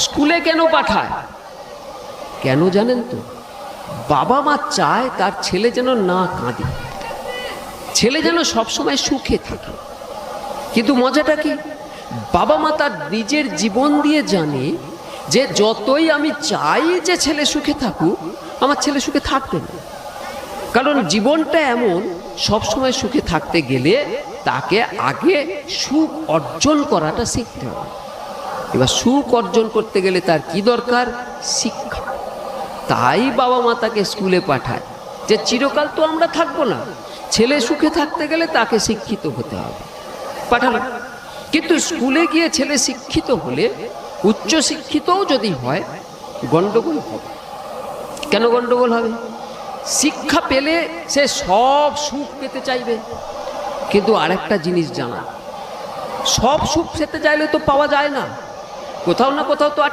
স্কুলে কেন পাঠায়? কেন জানেন তো? বাবা মা চায় তার ছেলে যেন না কাঁদে, ছেলে যেন সবসময় সুখে থাকে। কিন্তু মজাটা কি, বাবা মা তার নিজের জীবন দিয়ে জানে যে যতই আমি চাই যে ছেলে সুখে থাকুক, আমার ছেলে সুখে থাকবে না। কারণ জীবনটা এমন, সবসময় সুখে থাকতে গেলে তাকে আগে সুখ অর্জন করাটা শিখতে হবে। এবার সুখ অর্জন করতে গেলে তার কি দরকার? শিক্ষা। তাই বাবা মা তাকে স্কুলে পাঠায়, যে চিরকাল তো আমরা থাকবো না, ছেলে সুখে থাকতে গেলে তাকে শিক্ষিত হতে হবে, পাঠালো। কিন্তু স্কুলে গিয়ে ছেলে শিক্ষিত হলে, উচ্চ শিক্ষিতও যদি হয়, গন্ডগোল হবে। কেন গন্ডগোল হবে? শিক্ষা পেলে সে সব সুখ পেতে চাইবে। কিন্তু আরেকটা জিনিস জানা, সব সুখ পেতে চাইলে তো পাওয়া যায় না, কোথাও না কোথাও তো